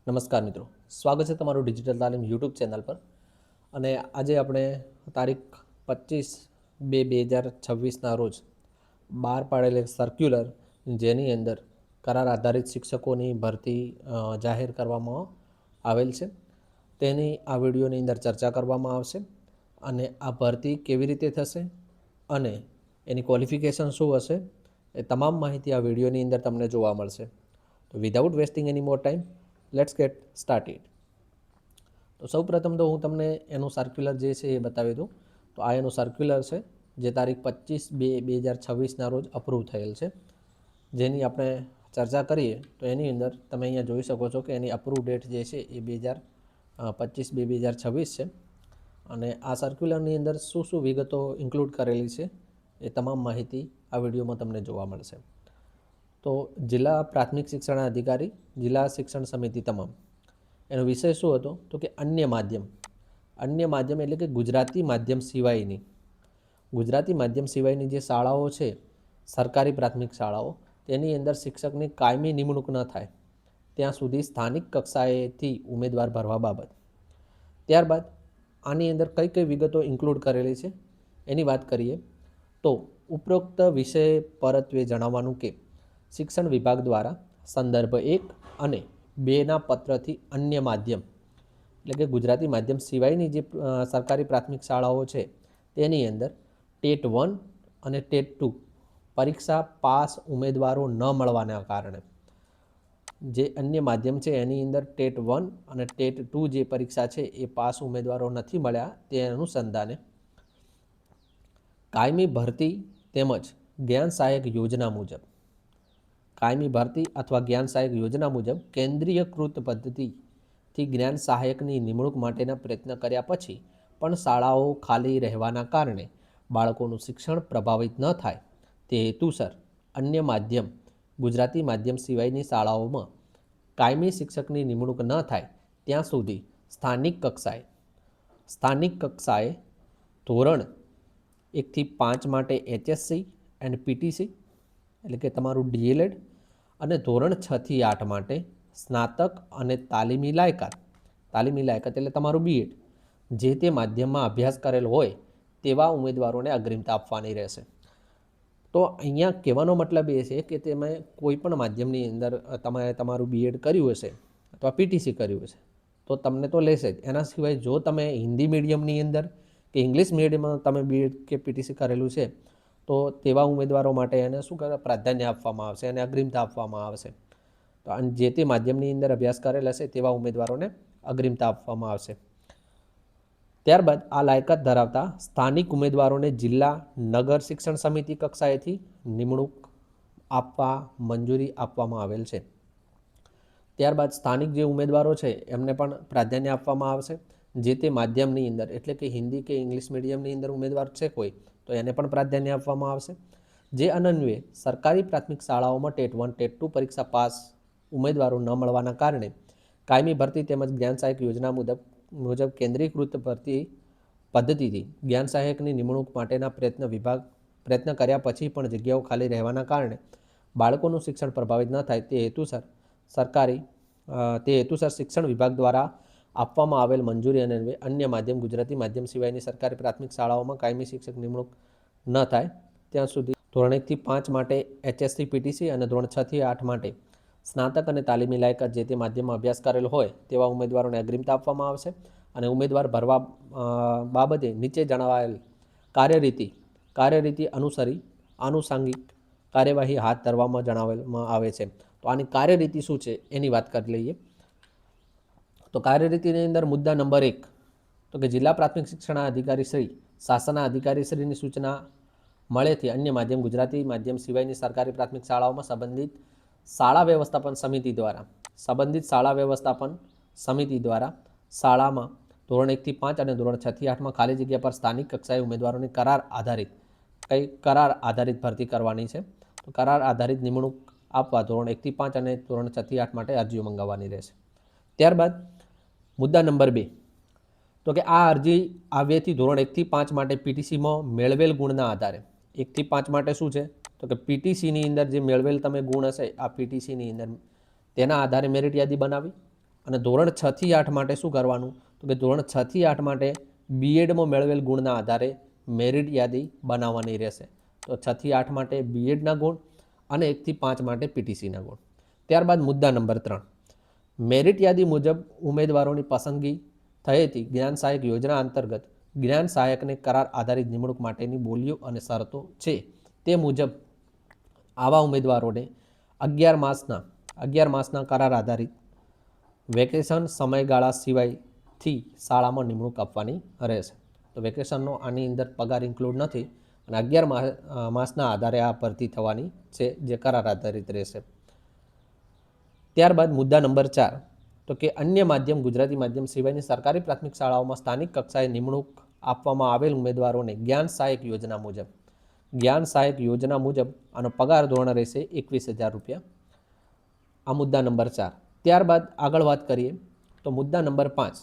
નમસ્કાર મિત્રો, સ્વાગત છે તમારું ડિજિટલ તાલીમ યુટ્યુબ ચેનલ પર. અને આજે આપણે તારીખ 25/2/2026ના રોજ બહાર પાડેલ એક સર્ક્યુલર, જેની અંદર કરાર આધારિત શિક્ષકોની ભરતી જાહેર કરવામાં આવેલ છે, તેની આ વિડીયોની અંદર ચર્ચા કરવામાં આવશે. અને આ ભરતી કેવી રીતે થશે અને એની ક્વોલિફિકેશન શું હશે, એ તમામ માહિતી આ વિડીયોની અંદર તમને જોવા મળશે. તો without wasting any more time, let's gate started. તો સૌ પ્રથમ તો હું તમને એનું સર્ક્યુલર જે છે એ બતાવી દઉં. તો આ એનું સર્ક્યુલર છે, જે તારીખ 25/2/2026ના રોજ અપ્રૂવ થયેલ છે, જેની આપણે ચર્ચા કરીએ તો એની અંદર તમે અહીંયા જોઈ શકો છો કે એની અપ્રૂવ ડેટ જે છે એ 25/2/2026 છે. અને આ સર્ક્યુલરની અંદર શું શું વિગતો ઇન્ક્લુડ કરેલી છે એ તમામ માહિતી આ વિડીયોમાં તમને જોવા મળશે. તો જિલ્લા પ્રાથમિક શિક્ષણ અધિકારી, જિલ્લા શિક્ષણ સમિતિ તમામ, એનો વિષય શું હતો તો કે અન્ય માધ્યમ એટલે કે ગુજરાતી માધ્યમ સિવાયની જે શાળાઓ છે, સરકારી પ્રાથમિક શાળાઓ, તેની અંદર શિક્ષકની કાયમી નિમણૂક ન થાય ત્યાં સુધી સ્થાનિક કક્ષાએથી ઉમેદવાર ભરવા બાબત. ત્યારબાદ આની અંદર કઈ કઈ વિગતો ઇન્ક્લુડ કરેલી છે એની વાત કરીએ તો ઉપરોક્ત વિષય પરત્વે જણાવવાનું કે શિક્ષણ વિભાગ દ્વારા સંદર્ભ 1 અને 2ના પત્રથી અન્ય માધ્યમ એટલે કે ગુજરાતી માધ્યમ સિવાયની જે સરકારી પ્રાથમિક શાળાઓ છે, તેની અંદર ટેટ 1 અને ટેટ 2 પરીક્ષા પાસ ઉમેદવારો ન મળવાના કારણે, જે અન્ય માધ્યમ છે એની અંદર ટેટ 1 અને ટેટ 2 જે પરીક્ષા છે એ પાસ ઉમેદવારો નથી મળ્યા, તે અનુસંધાને કાયમી ભરતી તેમજ જ્ઞાન સહાયક યોજના મુજબ કેન્દ્રીયકૃત પદ્ધતિથી જ્ઞાન સહાયકની નિમણૂક માટેના પ્રયત્ન કર્યા પછી પણ શાળાઓ ખાલી રહેવાના કારણે બાળકોનું શિક્ષણ પ્રભાવિત ન થાય તે હેતુસર અન્ય માધ્યમ ગુજરાતી માધ્યમ સિવાયની શાળાઓમાં કાયમી શિક્ષકની નિમણૂક ન થાય ત્યાં સુધી સ્થાનિક કક્ષાએ ધોરણ 1 થી 5 માટે HSC એન્ડ PTC એટલે કે તમારું DLED અને ધોરણ 6 થી 8 માટે સ્નાતક અને તાલીમી લાયકાત એટલે તમારું BEd જે તે માધ્યમમાં અભ્યાસ કરેલ હોય તેવા ઉમેદવારોને અગ્રિમતા આપવાની રહેશે. તો અહીંયા કહેવાનો મતલબ એ છે કે તમે કોઈ પણ માધ્યમની અંદર તમે તમારું BEd કર્યું હશે અથવા PTC કર્યું હશે તો તમને તો લેશે જ. એના સિવાય જો તમે હિન્દી મીડિયમની અંદર કે ઇંગ્લિશ મીડિયમમાં તમે BEd કે PTC કરેલું છે તો તેવા ઉમેદવારો માટે એને શું કરે, પ્રાધાન્ય આપવામાં આવશે અને અગ્રિમતા આપવામાં આવશે. તો જે તે માધ્યમની અંદર અભ્યાસ કરેલ હશે તેવા ઉમેદવારોને અગ્રિમતા આપવામાં આવશે. ત્યારબાદ આ લાયકાત ધરાવતા સ્થાનિક ઉમેદવારોને જિલ્લા નગર શિક્ષણ સમિતિ કક્ષાએથી નિમણૂક આપવા મંજૂરી આપવામાં આવેલ છે. ત્યારબાદ સ્થાનિક જે ઉમેદવારો છે એમને પણ પ્રાધાન્ય આપવામાં આવશે. જે તે માધ્યમની અંદર એટલે કે હિન્દી કે ઇંગ્લિશ મીડિયમની અંદર ઉમેદવાર છે કોઈ, તો એને પણ પ્રાધાન્ય આપવામાં આવશે. જે અન્વયે સરકારી પ્રાથમિક શાળાઓમાં ટેટ 1 ટેટ 2 પરીક્ષા પાસ ઉમેદવારો ન મળવાના કારણે કાયમી ભરતી તેમજ જ્ઞાન સહાયક યોજના મુજબ કેન્દ્રીયકૃત ભરતી પદ્ધતિથી જ્ઞાન સહાયકની નિમણૂક માટેના પ્રયત્ન કર્યા પછી પણ જગ્યાઓ ખાલી રહેવાના કારણે બાળકોનું શિક્ષણ પ્રભાવિત ન થાય તે હેતુસર શિક્ષણ વિભાગ દ્વારા આપવામાં આવેલ મંજૂરી અને અન્ય માધ્યમ ગુજરાતી માધ્યમ સિવાયની સરકારી પ્રાથમિક શાળાઓમાં કાયમી શિક્ષક નિમણૂક ન થાય ત્યાં સુધી ધોરણ 1 થી 5 માટે HSC PTC અને ધોરણ 6 થી 8 માટે સ્નાતક અને તાલીમી લાયકાત જે તે માધ્યમમાં અભ્યાસ કરેલ હોય તેવા ઉમેદવારોને અગ્રિમતા આપવામાં આવશે. અને ઉમેદવાર ભરવા બાબતે નીચે જણાવાયેલ કાર્યરીતિ અનુસરી આનુષાંગિક કાર્યવાહી હાથ ધરવામાં જણાવવામાં આવે છે. તો આની કાર્યરીતિ શું છે એની વાત કરી લઈએ. તો કાર્યરીતિની અંદર મુદ્દા નંબર 1 તો કે જિલ્લા પ્રાથમિક શિક્ષણ અધિકારી શ્રી, શાસનના અધિકારી શ્રીની સૂચના મળેથી અન્ય માધ્યમ ગુજરાતી માધ્યમ સિવાયની સરકારી પ્રાથમિક શાળાઓમાં સંબંધિત શાળા વ્યવસ્થાપન સમિતિ દ્વારા શાળામાં ધોરણ 1 થી 5 અને ધોરણ 6 થી 8માં ખાલી જગ્યા પર સ્થાનિક કક્ષાએ ઉમેદવારોની કરાર આધારિત ભરતી કરવાની છે. તો કરાર આધારિત નિમણૂક આપવા ધોરણ 1 થી 5 અને ધોરણ 6 થી 8 માટે અરજીઓ મંગાવવાની રહેશે. ત્યારબાદ મુદ્દા નંબર 2 તો કે આ અરજી આવ્યેથી ધોરણ 1 થી 5 માટે PTCમાં મેળવેલ ગુણના આધારે 1 થી 5 માટે શું છે તો કે PTCની અંદર જે મેળવેલ તમે ગુણ હશે આ PTCની અંદર તેના આધારે મેરિટ યાદી બનાવી અને ધોરણ 6 થી 8 માટે શું કરવાનું? તો કે ધોરણ 6 થી 8 માટે બીએડમાં મેળવેલ ગુણના આધારે મેરિટ યાદી બનાવવાની રહેશે. તો 6 થી 8 માટે બીએડના ગુણ અને 1 થી 5 માટે પીટીસીના ગુણ. ત્યારબાદ મુદ્દા નંબર 3, મેરિટ યાદી મુજબ ઉમેદવારોની પસંદગી થઈ હતી જ્ઞાન સહાયક યોજના અંતર્ગત જ્ઞાન સહાયકને કરાર આધારિત નિમણૂક માટેની બોલીઓ અને શરતો છે. તે મુજબ આવા ઉમેદવારોને 11 માસના કરાર આધારિત વેકેશન સમયગાળા સિવાયથી શાળામાં નિમણૂક આપવાની રહેશે. તો વેકેશનનો આની અંદર પગાર ઇન્ક્લુડ નથી અને 11 માસના આધારે આ ભરતી થવાની છે, જે કરાર આધારિત રહેશે. ત્યારબાદ મુદ્દા નંબર 4, તો કે અન્ય માધ્યમ ગુજરાતી માધ્યમ સિવાયની સરકારી પ્રાથમિક શાળાઓમાં સ્થાનિક કક્ષાએ નિમણૂક આપવામાં આવેલ ઉમેદવારોને જ્ઞાન સહાયક યોજના મુજબ આનો પગાર ધોરણ રહેશે 21,000 રૂપિયા. આ મુદ્દા નંબર 4. ત્યારબાદ આગળ વાત કરીએ તો મુદ્દા નંબર 5,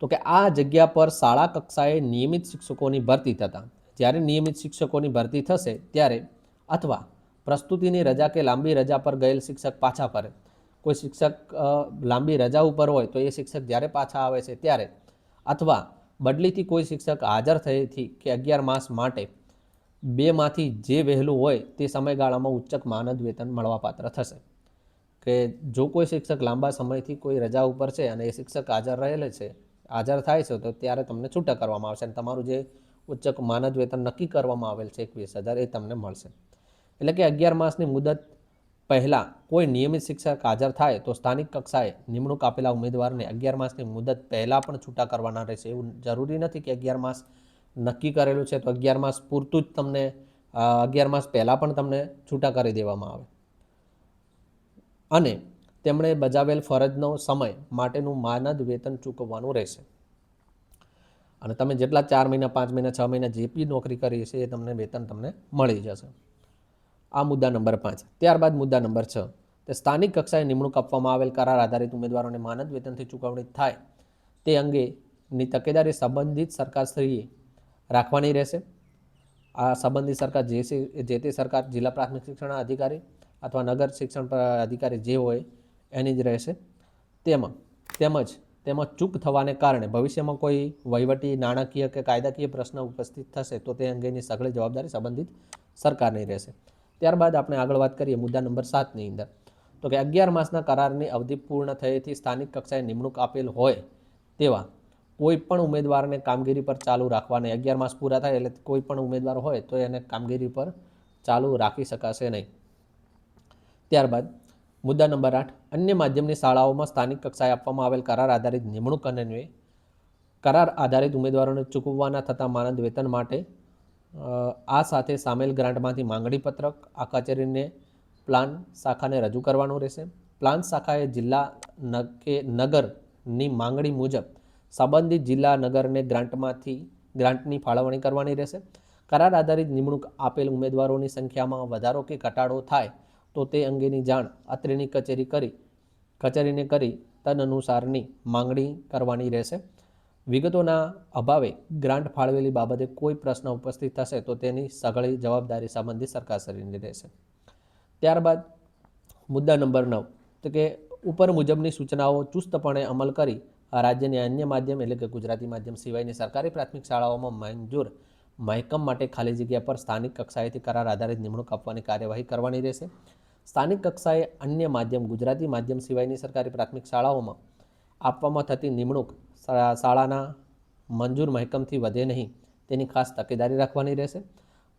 તો કે આ જગ્યા પર શાળા કક્ષાએ નિયમિત શિક્ષકોની ભરતી થતાં જ્યારે નિયમિત શિક્ષકોની ભરતી થશે ત્યારે અથવા પ્રસ્તુતિની રજા કે લાંબી રજા પર ગયેલ શિક્ષક પાછા ફરે, કોઈ શિક્ષક લાંબી રજા ઉપર હોય તો એ શિક્ષક જ્યારે પાછા આવે છે ત્યારે, અથવા બદલીથી કોઈ શિક્ષક હાજર થયેથી કે 11 માસ માટે બેમાંથી જે વહેલું હોય તે સમયગાળામાં ઉચ્ચક માનદ વેતન મળવાપાત્ર થશે. કે જો કોઈ શિક્ષક લાંબા સમયથી કોઈ રજા ઉપર છે અને એ શિક્ષક હાજર થાય છે તો ત્યારે તમને છૂટા કરવામાં આવશે અને તમારું જે ઉચ્ચક માનદ વેતન નક્કી કરવામાં આવેલ છે 21,000 એ તમને મળશે. એટલે કે 11 માસની મુદત પહેલાં કોઈ નિયમિત શિક્ષક હાજર થાય તો સ્થાનિક કક્ષાએ નિમણૂક આપેલા ઉમેદવારને 11 માસની મુદત પહેલાં પણ છૂટા કરવાના રહેશે. એવું જરૂરી નથી કે 11 માસ નક્કી કરેલું છે તો 11 માસ પૂરતું જ તમને 11 માસ પહેલાં પણ તમને છૂટા કરી દેવામાં આવે. અને તેમણે બજાવેલ ફરજનો સમય માટેનું માનદ વેતન ચૂકવવાનું રહેશે. અને તમે જેટલા 4 મહિના 5 મહિના 6 મહિના જે બી નોકરી કરી છે એ તમને વેતન તમને મળી જશે. આ મુદ્દા નંબર 5. ત્યારબાદ મુદ્દા નંબર 6, તે સ્થાનિક કક્ષાએ નિમણૂક આપવામાં આવેલ કરાર આધારિત ઉમેદવારોને માનદ વેતનથી ચૂકવણી થાય તે અંગેની તકેદારી સંબંધિત સરકારશ્રીએ રાખવાની રહેશે. આ સંબંધિત સરકાર જે તે સરકાર જિલ્લા પ્રાથમિક શિક્ષણ અધિકારી અથવા નગર શિક્ષણ અધિકારી જે હોય એની જ રહેશે. તેમાં ચૂક થવાને કારણે ભવિષ્યમાં કોઈ વહીવટી, નાણાકીય કે કાયદાકીય પ્રશ્ન ઉપસ્થિત થશે તો તે અંગેની સઘળી જવાબદારી સંબંધિત સરકારની રહેશે. ત્યારબાદ આપણે આગળ વાત કરીએ મુદ્દા નંબર 7ની અંદર, તો કે 11 માસના કરારની અવધિ પૂર્ણ થયેથી સ્થાનિક કક્ષાએ નિમણૂક આપેલ હોય તેવા કોઈ પણ ઉમેદવારને કામગીરી પર ચાલુ રાખવાને 11 માસ પૂરા થાય એટલે કોઈ પણ ઉમેદવાર હોય તો એને કામગીરી પર ચાલુ રાખી શકાશે નહીં. ત્યારબાદ મુદ્દા નંબર 8, અન્ય માધ્યમની શાળાઓમાં સ્થાનિક કક્ષાએ આપવામાં આવેલ કરાર આધારિત નિમણૂક અન્વયે કરાર આધારિત ઉમેદવારોને ચૂકવવાના થતા માનદ વેતન માટે આ સાથે સામેલ ગ્રાન્ટમાંથી માંગણી પત્રક આ કચેરીને પ્લાન શાખાને રજૂ કરવાનું રહેશે. પ્લાન શાખાએ જિલ્લા કે નગરની માંગણી મુજબ સંબંધિત જિલ્લા નગરને ગ્રાન્ટની ફાળવણી કરવાની રહેશે. કરાર આધારિત નિમણૂક આપેલ ઉમેદવારોની સંખ્યામાં વધારો કે ઘટાડો થાય તો તે અંગેની જાણ અત્રેની કચેરીને કરી તદનુસારની માંગણી કરવાની રહેશે. વિગતોના અભાવે ગ્રાન્ટ ફાળવેલી બાબતે કોઈ પ્રશ્ન ઉપસ્થિત થશે તો તેની સઘળી જવાબદારી સંબંધિત સરકારશ્રીની રહેશે. ત્યારબાદ મુદ્દા નંબર 9, તો કે ઉપર મુજબની સૂચનાઓ ચુસ્તપણે અમલ કરી રાજ્યની અન્ય માધ્યમ એટલે કે ગુજરાતી માધ્યમ સિવાયની સરકારી પ્રાથમિક શાળાઓમાં મંજૂર મહેકમ માટે ખાલી જગ્યા પર સ્થાનિક કક્ષાએથી કરાર આધારિત નિમણૂક આપવાની કાર્યવાહી કરવાની રહેશે. સ્થાનિક કક્ષાએ અન્ય માધ્યમ ગુજરાતી માધ્યમ સિવાયની સરકારી પ્રાથમિક શાળાઓમાં આપવામાં થતી નિમણૂક શાળાના મંજૂર મહેકમથી વધે નહીં તેની ખાસ તકેદારી રાખવાની રહેશે.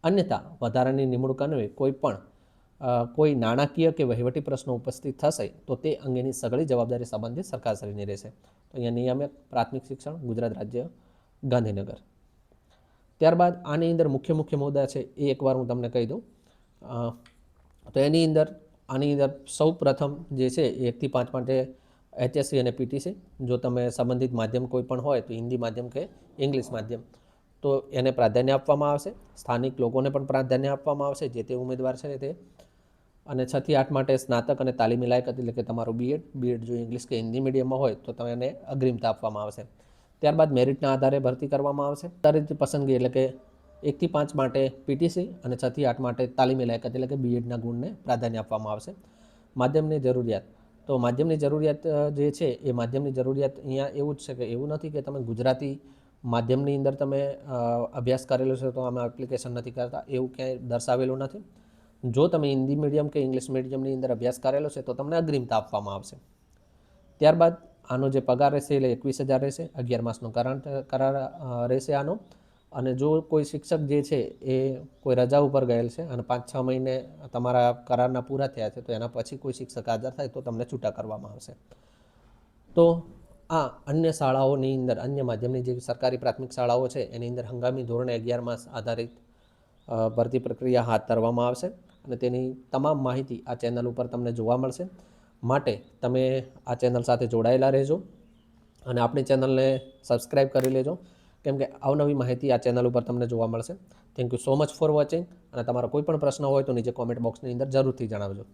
અન્યથા વધારાની નિમણૂક અન્વયે કોઈ નાણાકીય કે વહીવટી પ્રશ્નો ઉપસ્થિત થશે તો તે અંગેની સઘળી જવાબદારી સંબંધિત સરકારશ્રીની રહેશે. તો અહીંયા નિયામક પ્રાથમિક શિક્ષણ ગુજરાત રાજ્ય ગાંધીનગર. ત્યારબાદ આની અંદર મુખ્ય મુદ્દા છે એ એકવાર હું તમને કહી દઉં. તો આની અંદર સૌ પ્રથમ જે છે 1 થી 5 માટે HSC અને PTC. જો તમે સંબંધિત માધ્યમ કોઈ પણ હોય તો હિન્દી માધ્યમ કે ઇંગ્લિશ માધ્યમ તો એને પ્રાધાન્ય આપવામાં આવશે. સ્થાનિક લોકોને પણ પ્રાધાન્ય આપવામાં આવશે જે તે ઉમેદવાર છે તે. અને 6 થી 8 માટે સ્નાતક અને તાલીમી લાયકાત એટલે કે તમારું બીએડ જો ઇંગ્લિશ કે હિન્દી મીડિયમમાં હોય તો તેને અગ્રિમતા આપવામાં આવશે. ત્યારબાદ મેરિટના આધારે ભરતી કરવામાં આવશે. આધારિત પસંદગી એટલે કે 1 થી 5 માટે PTC અને 6 થી 8 માટે તાલીમી લાયકાત એટલે કે બીએડના ગુણને પ્રાધાન્ય આપવામાં આવશે. માધ્યમની જરૂરિયાત તો માધ્યમની જરૂરિયાત જે છે એ માધ્યમની જરૂરિયાત અહીંયા એવું જ છે કે એવું નથી કે તમે ગુજરાતી માધ્યમની અંદર તમે અભ્યાસ કરેલો છે તો આમાં એપ્લિકેશન નથી કરતા, એવું ક્યાંય દર્શાવેલું નથી. જો તમે હિન્દી મીડિયમ કે ઇંગ્લિશ મીડિયમની અંદર અભ્યાસ કરેલો છે તો તમને અગ્રિમતા આપવામાં આવશે. ત્યારબાદ આનો જે પગાર રહેશે એટલે 21,000 રહેશે. 11 માસનો કરાર રહેશે આનો. અને જો કોઈ શિક્ષક જે છે એ કોઈ રજા ઉપર ગયેલ છે અને 5-6 મહિને તમારા કરારના પૂરા થયા છે તો એના પછી કોઈ શિક્ષક હાજર થાય તો તમને છૂટા કરવામાં આવશે. તો આ અન્ય શાળાઓની અંદર, અન્ય માધ્યમની જે સરકારી પ્રાથમિક શાળાઓ છે એની અંદર હંગામી ધોરણે 11 માસ આધારિત ભરતી પ્રક્રિયા હાથ ધરવામાં આવશે અને તેની તમામ માહિતી આ ચેનલ ઉપર તમને જોવા મળશે. માટે તમે આ ચેનલ સાથે જોડાયેલા રહેજો અને આપણી ચેનલને સબસ્ક્રાઈબ કરી લેજો, કેમ કે અવનવી માહિતી આ ચેનલ ઉપર તમને જોવા મળશે. Thank you so much for watching. અને તમારો કોઈ પણ પ્રશ્ન હોય તો નીચે કોમેન્ટ બોક્સની અંદર જરૂરથી જણાવજો.